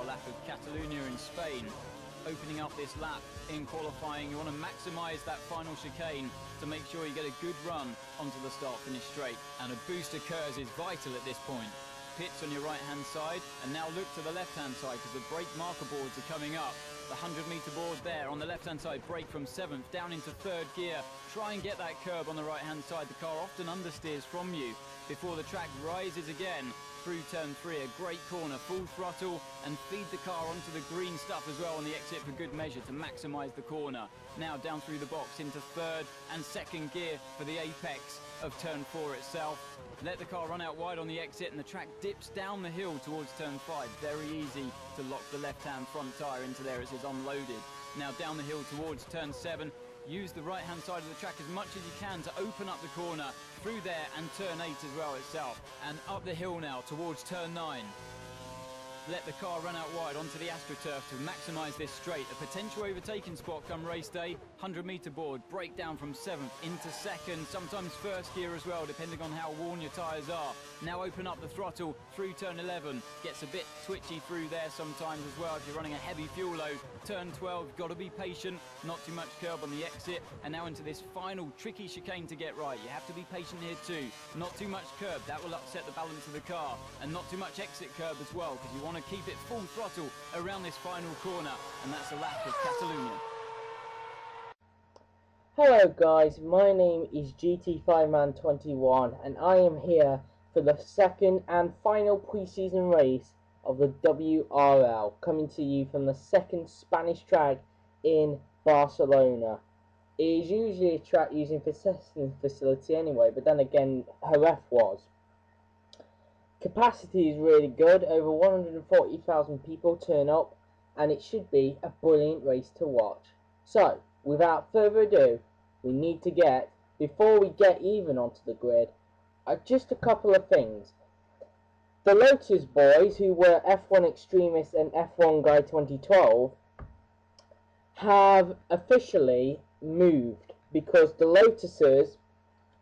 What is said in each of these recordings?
lap of Catalunya in Spain. Opening up this lap in qualifying, you want to maximise that final chicane to make sure you get a good run onto the start-finish straight. And a boost occurs is vital at this point. Pits on your right-hand side, and now look to the left-hand side because the brake marker boards are coming up. The 100-metre board there on the left-hand side, brake from 7th down into 3rd gear. Try and get that curb on the right-hand side. The car often understeers from you before the track rises again through turn 3. A great corner, full throttle, and feed the car onto the green stuff as well on the exit for good measure to maximise the corner. Now down through the box into 3rd and 2nd gear for the apex of turn 4 itself. Let the car run out wide on the exit, and the track dips down the hill towards turn 5. Very easy to lock the left-hand front tyre into there as it's unloaded. Now down the hill towards turn 7. Use the right-hand side of the track as much as you can to open up the corner through there and turn 8 as well itself. And up the hill now towards turn 9. Let the car run out wide onto the AstroTurf to maximise this straight. A potential overtaking spot come race day. 100-metre board, break down from 7th into 2nd, sometimes 1st gear as well, depending on how worn your tyres are. Now open up the throttle through turn 11. Gets a bit twitchy through there sometimes as well if you're running a heavy fuel load. Turn 12, got to be patient, not too much curb on the exit. And now into this final tricky chicane to get right. You have to be patient here too. Not too much curb, that will upset the balance of the car. And not too much exit curb as well, because you want to keep it full throttle around this final corner, and that's the lap of Catalunya. Hello guys, my name is GT5Man21 and I am here for the second and final pre-season race of the WRL, coming to you from the second Spanish track in Barcelona. It is usually a track used for testing facility anyway, but then again Jerez was. Capacity is really good, over 140,000 people turn up, and it should be a brilliant race to watch. So, without further ado, we need to get, before we get even onto the grid, just a couple of things. The Lotus boys, who were F1 Extremists and F1 Guy 2012, have officially moved, because the Lotuses,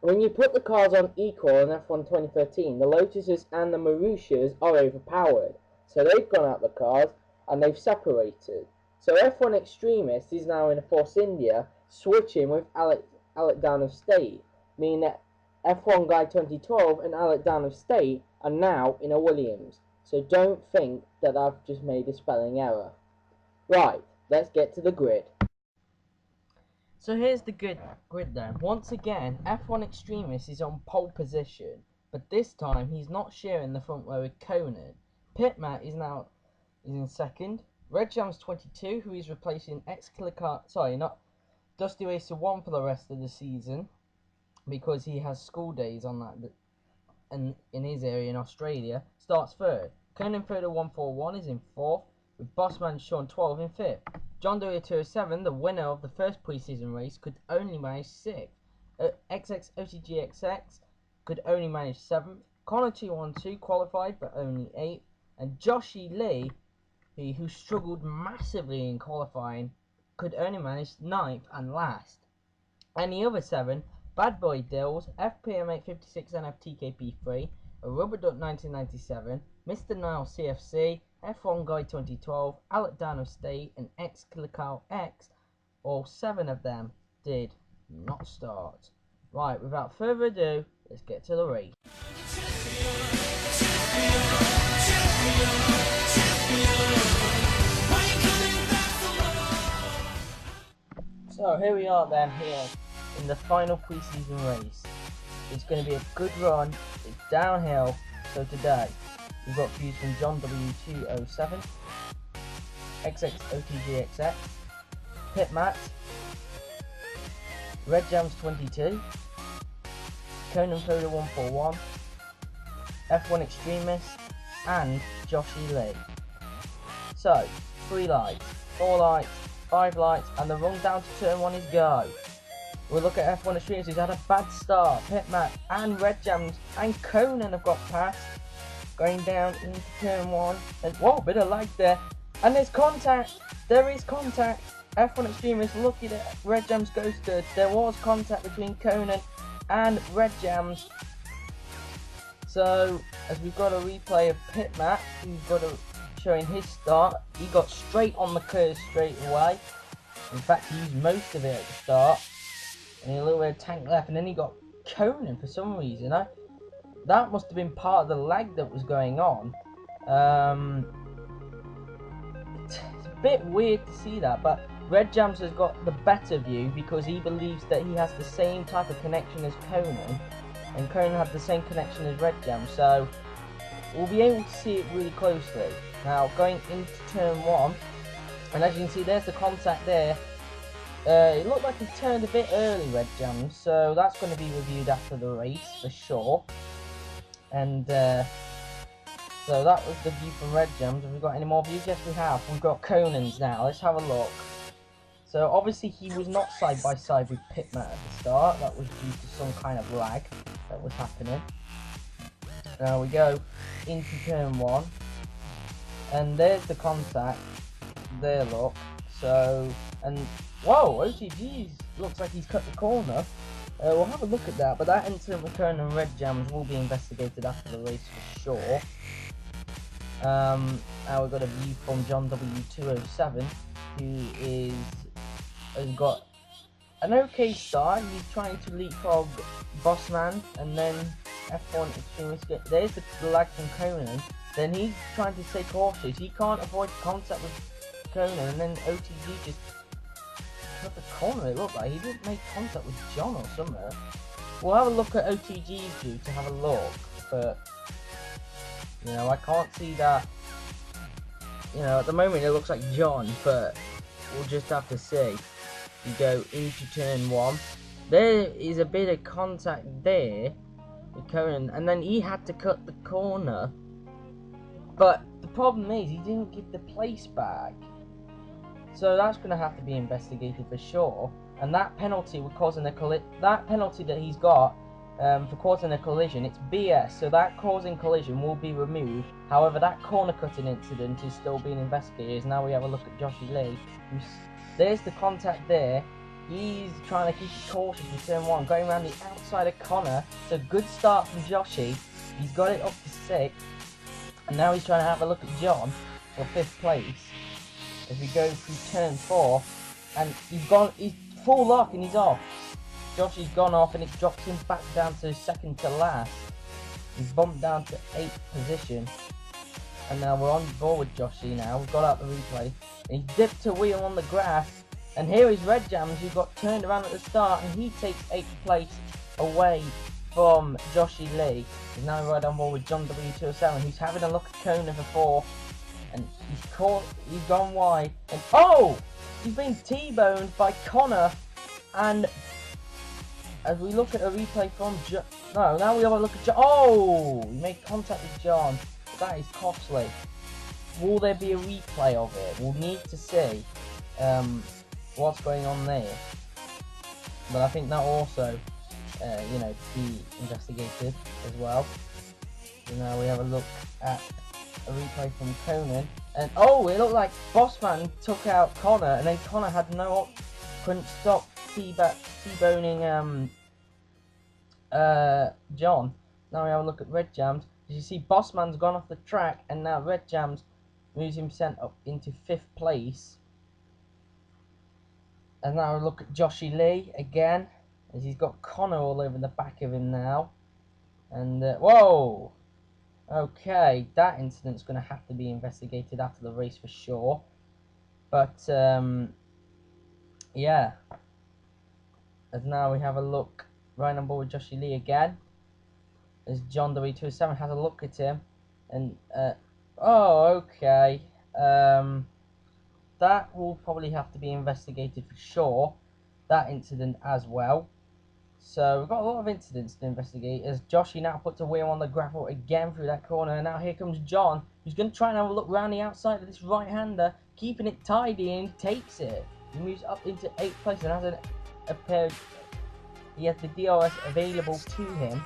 when you put the cars on equal in F1 2013, the Lotuses and the Marussias are overpowered. So they've gone out the cars and they've separated. So F1 Extremist is now in a Force India, switching with Alec Down of State, meaning that F1 Guy 2012 and Alec Down of State are now in a Williams. So don't think that I've just made a spelling error. Right, let's get to the grid. So here's the grid then. Once again, F1 Extremist is on pole position, but this time he's not sharing the front row with Conan. Pitmat is in second. Red Jam's 22, who is replacing Dusty Racer 1 for the rest of the season, because he has school days on that in his area in Australia, starts third. Conan Further 141 is in fourth, with Bossman Sean 12 in fifth. John Doe 207, the winner of the first preseason race, could only manage 6th. XX OTGXX could only manage 7th. Connor 212 qualified but only 8th. And Joshy Lee, who struggled massively in qualifying, could only manage 9th and last. And the other 7, Bad Boy Dills, FPM 856 NFTKP3, a Rubber Duck 1997, Mr. Nile CFC, F1 Guy 2012, Alec Down of State, and X Clical X, all 7 of them did not start. Right, without further ado, let's get to the race. So here we are then, here in the final pre-season race. It's going to be a good run, it's downhill, so today we've got views from John W207, XXOTGXX, Pitmat, Red Jams 22, Conan Foda 141, F1 Extremist, and Joshy Lee. So, 3 lights, 4 lights, 5 lights, and the run down to turn 1 is go. We'll look at F1 Extremist, who's had a bad start. Pitmat and Red Jams and Conan have got past, going down into turn 1, and whoa, bit of lag there, and there's contact. There is contact. F1 Extremist looking at Red Jams ghosted. There was contact between Conan and Red Jams. So as we've got a replay of Pitmat, who's got a showing his start. He got straight on the curve straight away. In fact, he used most of it at the start. And a little bit of tank left, and then he got Conan for some reason. That must have been part of the lag that was going on. It's a bit weird to see that, but Red Jams has got the better view because he believes that he has the same type of connection as Conan, and Conan had the same connection as Red Jam, so we'll be able to see it really closely. Now, going into turn 1, and as you can see, there's the contact there. It looked like he turned a bit early, Red Jam, so that's going to be reviewed after the race for sure. And so that was the view from Red Jams. Have we got any more views? Yes, we have. We've got Conan's now. Let's have a look. So obviously he was not side by side with Pitman at the start. That was due to some kind of lag that was happening. Now we go into turn 1, and there's the contact. There, look. So, and whoa, OTG's looks like he's cut the corner. We'll have a look at that, but that incident with Conan and Red Jams will be investigated after the race for sure. Now we've got a view from John W207, who has got an okay start. He's trying to leapfrog Bossman, and then F1 Extremist. There's the lag from Conan. Then he's trying to stay cautious. He can't avoid contact with Conan, and then OTG just cut the corner. It looked like he didn't make contact with John or something. We'll have a look at OTG's view to have a look, but you know, I can't see that. You know, at the moment it looks like John, but we'll just have to see. You go into turn 1. There is a bit of contact there with Conan, and then he had to cut the corner. But the problem is he didn't give the place back. So that's going to have to be investigated for sure. And that penalty with causing a that penalty that he's got for causing a collision, it's BS. So that causing collision will be removed. However, that corner cutting incident is still being investigated. Now we have a look at Joshy Lee. There's the contact there. He's trying to keep it cautious in turn 1, going around the outside of Connor. So good start from Joshy. He's got it up to 6th. And now he's trying to have a look at John for 5th place. As we go through turn 4, and he's full lock and he's off. Joshy's gone off, and it drops him back down to 2nd to last. He's bumped down to 8th position. And now we're on board with Joshy now. We've got out the replay. And he dipped a wheel on the grass. And here is Red Jams, who got turned around at the start, and he takes 8th place away from Joshy Lee. He's now right on board with John W207, who's having a look at Conan for 4th. And he's gone wide. And oh! He's been T-boned by Connor. And as we look at a replay from now we have a look at John. Oh! He made contact with John. That is costly. Will there be a replay of it? We'll need to see what's going on there. But I think that also, you know, be investigated as well. So now we have a look at a replay from Conan. And oh, it looked like Bossman took out Connor, and then Connor had couldn't stop T-boning John. Now we have a look at Red Jams. As you see, Bossman's gone off the track, and now Red Jams moves himself up into 5th place. And now we look at Joshy Lee again, as he's got Connor all over the back of him now. And whoa! Okay, that incident's going to have to be investigated after the race for sure. But yeah. As now we have a look right on board with Joshy Lee again. As John W207 has a look at him. And oh, okay. That will probably have to be investigated for sure. That incident as well. So we've got a lot of incidents to investigate, as Joshy now puts a wheel on the gravel again through that corner. And now here comes John, who's going to try and have a look round the outside of this right-hander, keeping it tidy, and he takes it. He moves up into 8th place and has he has the DRS available to him.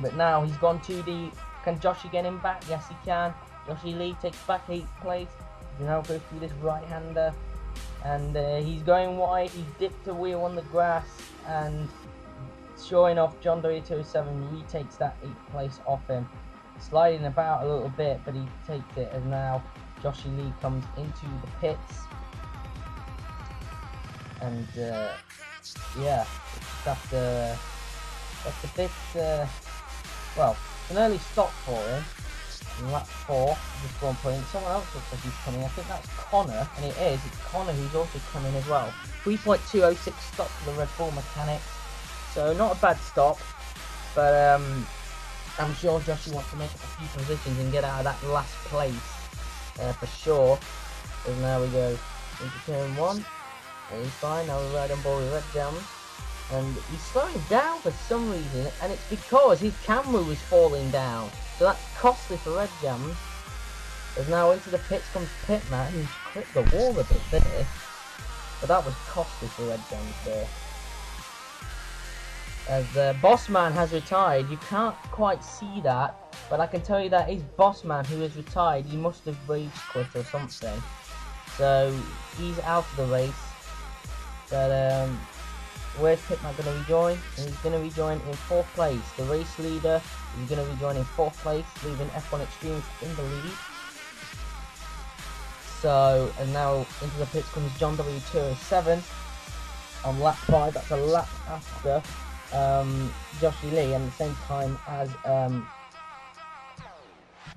But now he's gone too deep. Can Joshy get him back? Yes, he can. Joshy Lee takes back 8th place. He now goes through this right-hander, and he's going wide. He dipped a wheel on the grass, and sure enough, John W207 retakes that 8th place off him. sliding about a little bit, but he takes it, and now Joshie Lee comes into the pits. And yeah, that's a bit, well, an early stop for him. In lap 4, just 1 point. Someone else looks like he's coming. I think that's Connor, and it's Connor who's also coming as well. 3.206 stop for the Red Bull mechanics. So not a bad stop, but I'm sure Joshie wants to make up a few positions and get out of that last place for sure. So now we go into turn 1. And he's fine. Now we're right on board with Red Jams. And he's slowing down for some reason, and it's because his camera was falling down. So that's costly for Red Jams. As now into the pits comes Pit Matt, who's clipped the wall a bit there. But that was costly for Red Jams there. As Boss Man has retired, you can't quite see that, but I can tell you that his Boss Man who has retired, he must have rage quit or something. So he's out of the race. But where's Pit Matt going to rejoin? And he's going to rejoin in 4th place. The race leader is going to rejoin in 4th place, leaving F1 Extremes in the lead. So, and now into the pits comes John W207 on lap 5. That's a lap after Joshie Lee, and at the same time as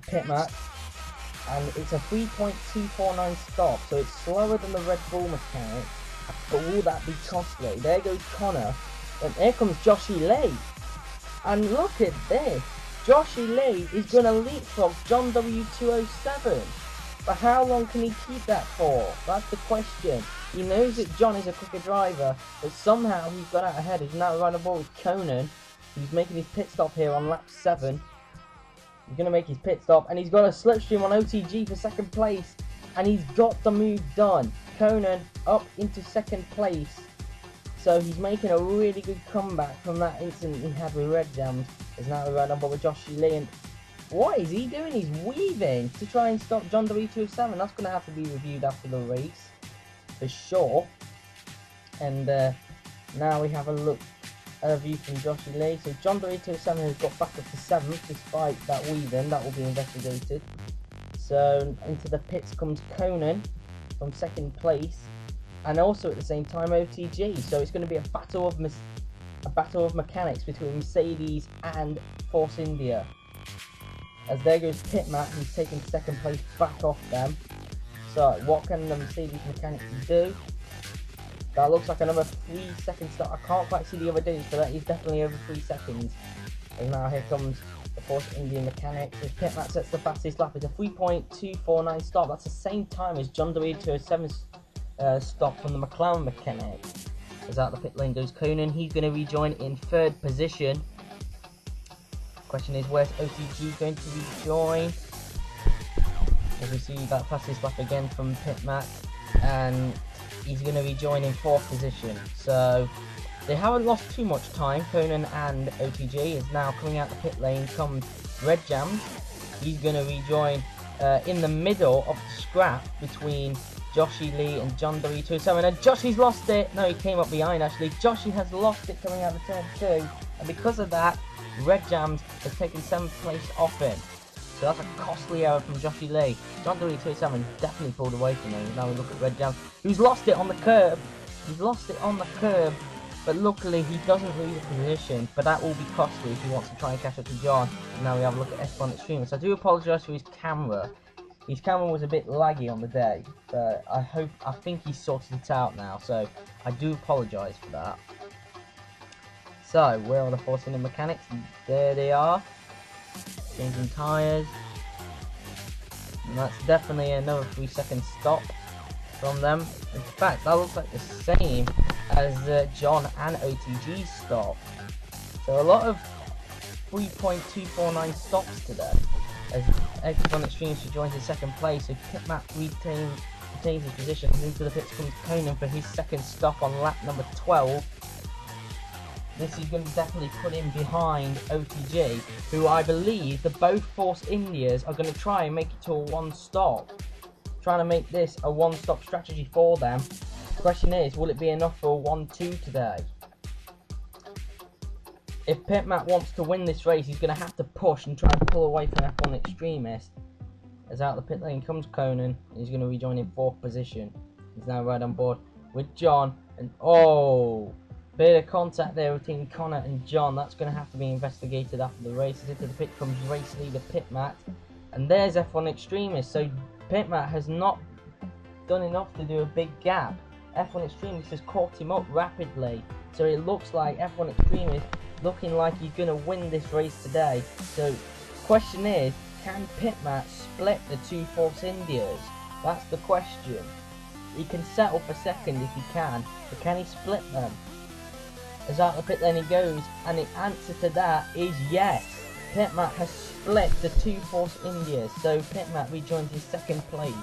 Pit Matt. And it's a 3.249 stop, so it's slower than the Red Bull mechanics. But will that be costly? There goes Connor, and here comes Joshie Lee. And look at this, Joshie Lee is going to leapfrog John W207. But how long can he keep that for? That's the question. He knows that John is a quicker driver, but somehow he's got out ahead. He's now right on board with Conan. He's making his pit stop here on lap 7. He's going to make his pit stop, and he's got a slipstream on OTG for 2nd place. And he's got the move done. Conan up into 2nd place. So he's making a really good comeback from that incident he had with Red Jams. He's now right on board with Joshie Lee. And what is he doing? He's weaving to try and stop John W207. That's going to have to be reviewed after the race, for sure. And now we have a look at a view from Joshie Lee. So John W207 has got back up to 7th despite that weaving. That will be investigated. So into the pits comes Conan from 2nd place, and also at the same time OTG. So it's going to be a battle of mechanics between Mercedes and Force India. As there goes Pit Matt, who's taking 2nd place back off them. So what can the Mercedes mechanics do? That looks like another 3 second stop. I can't quite see the other digits, but that is definitely over 3 seconds. And now here comes the Force India mechanics. As Pit Matt sets the fastest lap, it's a 3.249 stop. That's the same time as John W207's stop from the McLaren mechanic. As out the pit lane goes Conan, he's going to rejoin in 3rd position. Question is, where's OTG going to rejoin? As we see that fastest lap again from Pit Matt, and he's going to rejoin in 4th position. So they haven't lost too much time. Conan and OTG is now coming out the pit lane. Comes Red Jams. He's going to rejoin in the middle of the scrap between Joshie Lee and John W207. And Joshie's lost it. No, he came up behind actually. Joshie has lost it coming out of turn 2. And because of that, Red Jams has taken 7th place off him. So that's a costly error from Joshie Lee. John W207 definitely pulled away from him. Now we look at Red Jams, who's lost it on the curb. He's lost it on the curb. But luckily he doesn't lose a position, but that will be costly if he wants to try and catch up to John. And now we have a look at F1 Extreme. So I do apologise for his camera. His camera was a bit laggy on the day, but I think he's sorted it out now, so I do apologise for that. So where are the Force India mechanics? There they are, changing tyres. And that's definitely another 3 second stop from them. In fact, that looks like the same as John and OTG's stop. So a lot of 3.249 stops today. As F1 Extremes rejoins in 2nd place, so Pit Matt retains his position. Into the pits comes Conan for his 2nd stop on lap number 12. This is going to definitely put him behind OTG, who I believe the both Force Indias are going to try and make it to a 1-stop. Trying to make this a 1-stop strategy for them. The question is, will it be enough for a 1-2 today? if Pitmat wants to win this race, he's going to have to push and try and pull away from F1 Extremist. As out the pit lane comes Conan, and he's going to rejoin in 4th position. He's now right on board with John, and oh, bit of contact there between Connor and John. That's going to have to be investigated after the race. As into the pit comes race leader Pitmat, and there's F1 Extremist. So Pitmat has not done enough to do a big gap. F1 Extremist has caught him up rapidly, so it looks like F1 Extremist looking like he's going to win this race today. So question is, can Pitmat split the 2 Force Indias? That's the question. He can settle for second if he can, but can he split them? As out the pit lane he goes, and the answer to that is yes. Pitmat has split the 2 Force Indias, so Pitmat rejoins his 2nd place.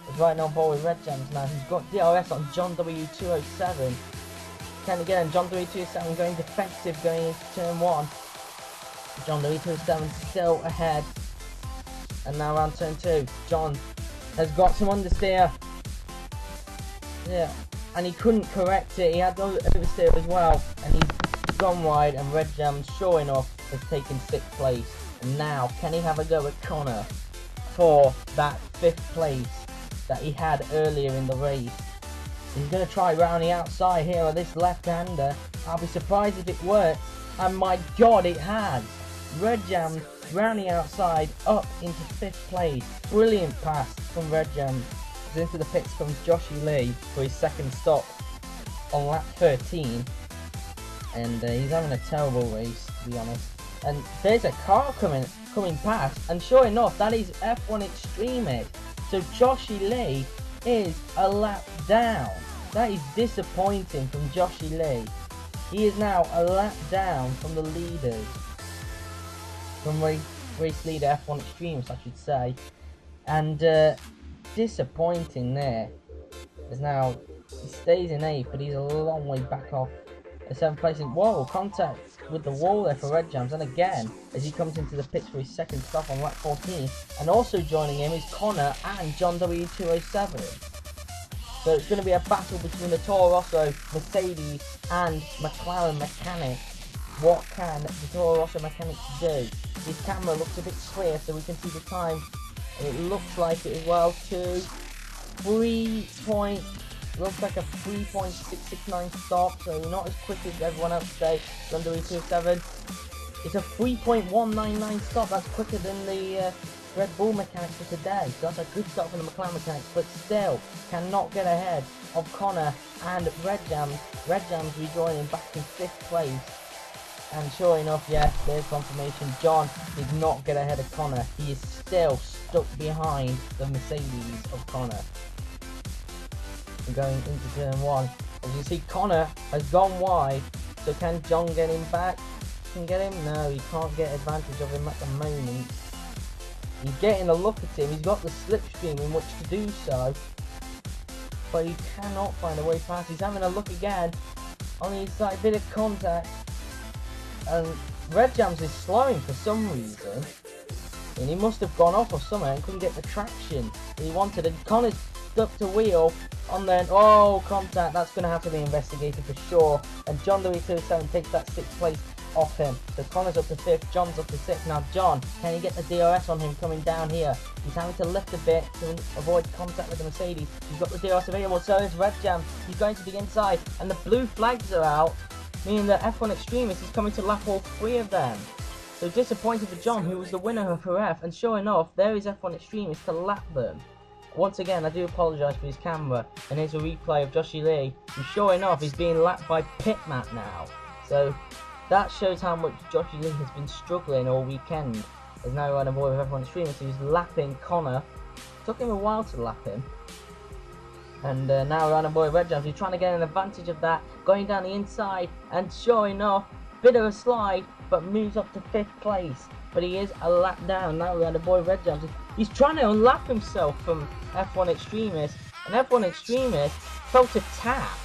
He's right on board with Red Jams now. He's got DRS on John W207. Can he get him? John W207 going defensive going into turn 1. John W207 still ahead. And now around turn 2. John has got some understeer. Yeah. And he couldn't correct it. He had oversteer as well. And he's gone wide. And Red Jams, sure enough, has taken 6th place. And now, can he have a go at Connor for that 5th place that he had earlier in the race? He's going to try round the outside here on this left-hander. I'll be surprised if it works. And my god, it has. Red Jams round the outside up into 5th place. Brilliant pass from Red Jams. Into the pits comes Joshy Lee for his 2nd stop on lap 13. And he's having a terrible race, to be honest. And there's a car coming past. And sure enough, that is F1 Extremist. So Joshy Lee is a lap down. That is disappointing from Joshy Lee. He is now a lap down from the leaders. From race leader F1 Extremist, I should say. And disappointing there. As now he stays in 8th, but he's a long way back off the 7th place. And whoa, contact with the wall there for Red Jams. And again, as he comes into the pits for his 2nd stop on lap 14. And also joining him is Connor and John W207. So it's going to be a battle between the Toro Rosso, Mercedes and McLaren mechanics. What can the Toro Rosso mechanics do? His camera looks a bit clear so we can see the time. It looks like it as well to looks like a 3.669 stop, so not as quick as everyone else today. John W207. It's a 3.199 stop. That's quicker than the Red Bull mechanics for today. So that's a good stop for the McLaren mechanics, but still cannot get ahead of Connor and Red Jams. Red Jams rejoining back in 5th place. And sure enough, yes, there's confirmation. John did not get ahead of Connor. He is still stuck behind the Mercedes of Connor. Going into turn 1. As you can see, Connor has gone wide. So can John get him back? Can get him? No, he can't get advantage of him at the moment. He's getting a look at him. He's got the slipstream in which to do so. But he cannot find a way past. He's having a look again. On the inside, bit of contact. And Red Jams is slowing for some reason. And he must have gone off or something and couldn't get the traction he wanted. And Connor's ducked a wheel on then. Oh, contact. That's going to have to be investigated for sure. And John W207 takes that 6th place off him. So Connor's up to 5th, John's up to 6th. Now John, can he get the DRS on him coming down here? He's having to lift a bit to avoid contact with the Mercedes. He's got the DRS available, so is Red Jam. He's going to the inside, and the blue flags are out, meaning that F1 Extremist is coming to lap all 3 of them. So disappointed for John, who was the winner of her F, and sure enough, there is F1 Extremist to lap them. Once again, I do apologise for his camera, and here's a replay of Joshy Lee, who sure enough is being lapped by Pitmat now. So that shows how much Joshy Lee has been struggling all weekend. There's now on a boy with F1 Extremist who's lapping Connor. Took him a while to lap him. And now we're on a boy Red Jams. He's trying to get an advantage of that, going down the inside, and sure enough, bit of a slide, but moves up to 5th place. But he is a lap down. Now we're on a boy Red Jams. He's trying to unlap himself from F1 Extremist, and F1 Extremist felt a tap.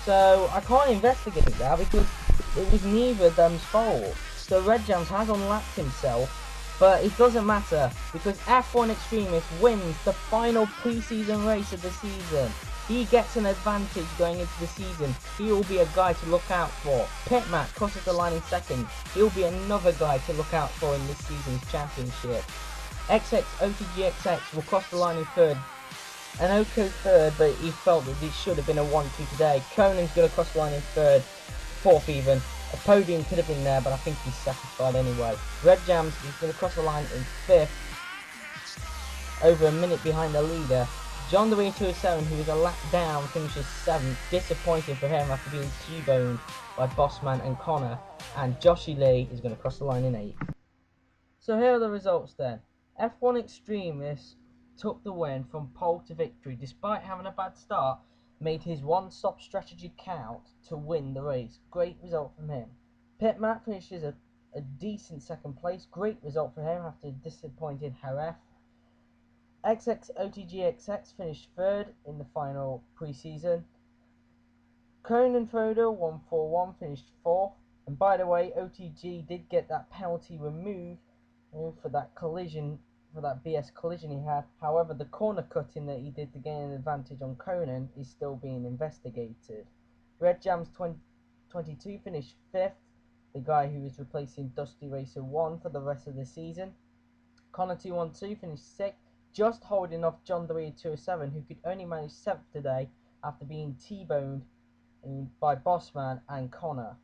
So I can't investigate that because it was neither of them's fault. So Red Jams has unlapped himself, But it doesn't matter because F1 Extremist wins the final pre-season race of the season. He gets an advantage going into the season. He will be a guy to look out for. Pitmat crosses the line in second. He'll be another guy to look out for in this season's championship. OTGXX will cross the line in third. An OK third, but he felt that it should have been a 1-2 today. Conan's going to cross the line in third. Fourth even. A podium could have been there, but I think he's satisfied anyway. Red Jams is going to cross the line in fifth. Over a minute behind the leader. John Dewey 207, who was a lap down, finishes 7th. Disappointing for him after being T-boned by Bossman and Connor. And Joshy Lee is going to cross the line in 8th. So here are the results then. F1 Extremist took the win from pole to victory despite having a bad start. Made his one-stop strategy count to win the race. Great result from him. Pitmat finishes a decent second place. Great result for him after disappointing Jerez. OTGXX finished third in the final pre-season. Conan Frodo 141 finished fourth. And by the way, OTG did get that penalty removed for that collision, for that BS collision he had. However, the corner cutting that he did to gain an advantage on Conan is still being investigated. Red Jams 22 finished fifth. The guy who was replacing Dusty Racer 1 for the rest of the season. Connor 212 finished sixth, just holding off John Dewey 207, who could only manage 7th today after being T-boned by Bossman and Connor.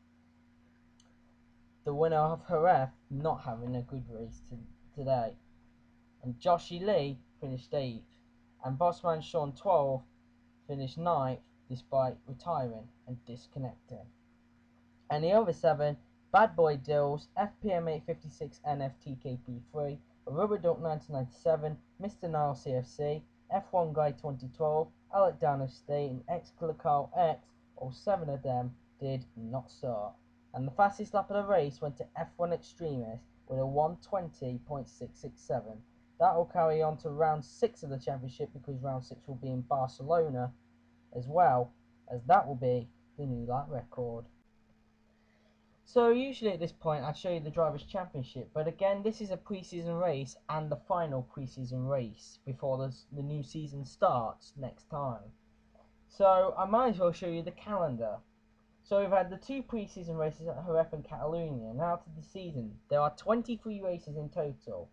The winner of Jerez not having a good race today. And Joshy Lee finished 8th. And Bossman Sean 12 finished 9th despite retiring and disconnecting. And the other 7, Bad Boy Dills, FPM 856 NFTKP3, Rubber Duck 1997, Mr. Nile CFC, F1 Guy 2012, Alec Down State, and X-Clical X, all 7 of them did not start. And the fastest lap of the race went to F1 Extremist with a 120.667. That will carry on to round 6 of the championship because round 6 will be in Barcelona as well, as that will be the new lap record. So usually at this point I'd show you the Drivers' Championship, but again this is a pre-season race and the final pre-season race before the new season starts next time. So I might as well show you the calendar. So we've had the 2 pre-season races at Jerez and Catalunya. Now to the season. There are 23 races in total.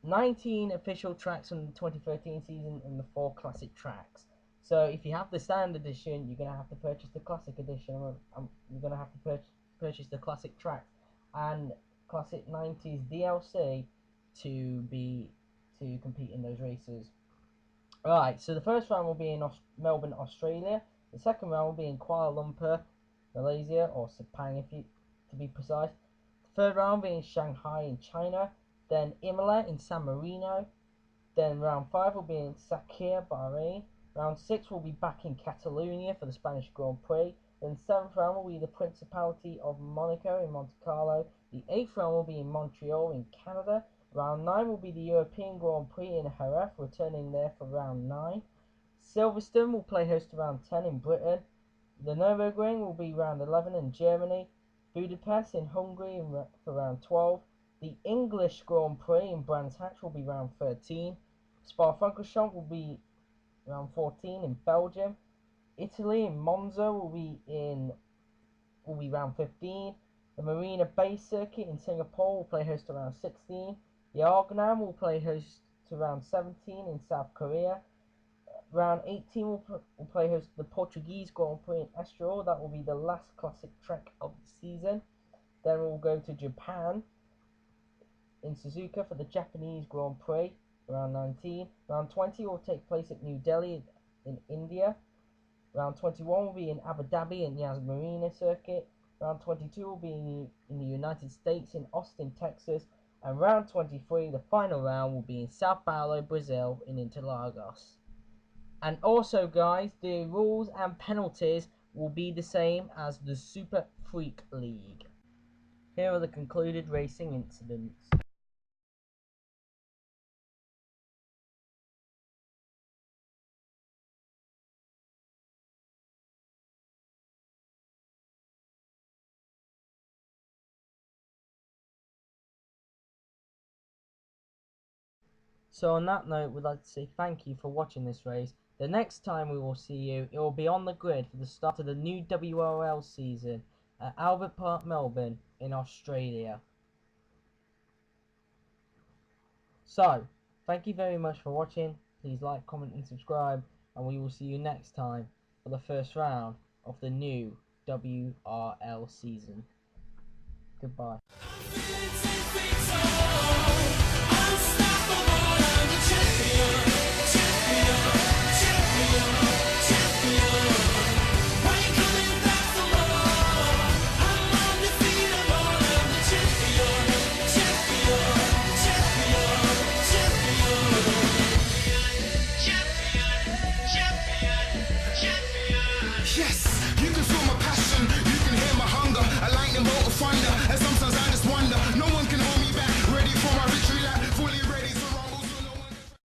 19 official tracks from the 2013 season and the 4 classic tracks. So if you have the standard edition, you're going to have to purchase the classic edition. You're going to have to purchase the classic tracks and classic 90s DLC to compete in those races. Right, so the first round will be in Melbourne, Australia. The second round will be in Kuala Lumpur, Malaysia, or Sepang to be precise. The third round will be in Shanghai in China. Then Imola in San Marino. Then round 5 will be in Sakhir, Bahrain. Round 6 will be back in Catalunya for the Spanish Grand Prix. Then 7th round will be the Principality of Monaco in Monte Carlo. The 8th round will be in Montreal in Canada. Round 9 will be the European Grand Prix in Jerez, returning there for round 9. Silverstone will play host to round 10 in Britain. The Nürburgring will be round 11 in Germany. Budapest in Hungary for round 12. The English Grand Prix in Brands Hatch will be round 13. Spa-Francorchamps will be round 14 in Belgium. Italy in Monza will be round 15. The Marina Bay Circuit in Singapore will play host to round 16. The Argonam will play host to round 17 in South Korea. Round 18 will play host to the Portuguese Grand Prix in Estoril. That will be the last classic track of the season. Then we'll go to Japan in Suzuka for the Japanese Grand Prix, round 19. Round 20 will take place at New Delhi in India. Round 21 will be in Abu Dhabi in Yas Marina Circuit. Round 22 will be in the United States in Austin, Texas. And round 23, the final round, will be in Sao Paulo, Brazil in Interlagos. And also guys, the rules and penalties will be the same as the Super Freak League. Here are the concluded racing incidents. So on that note, we'd like to say thank you for watching this race. The next time we will see you, it will be on the grid for the start of the new WRL season at Albert Park, Melbourne in Australia. So, thank you very much for watching. Please like, comment and subscribe, and we will see you next time for the first round of the new WRL season. Goodbye. Yes, you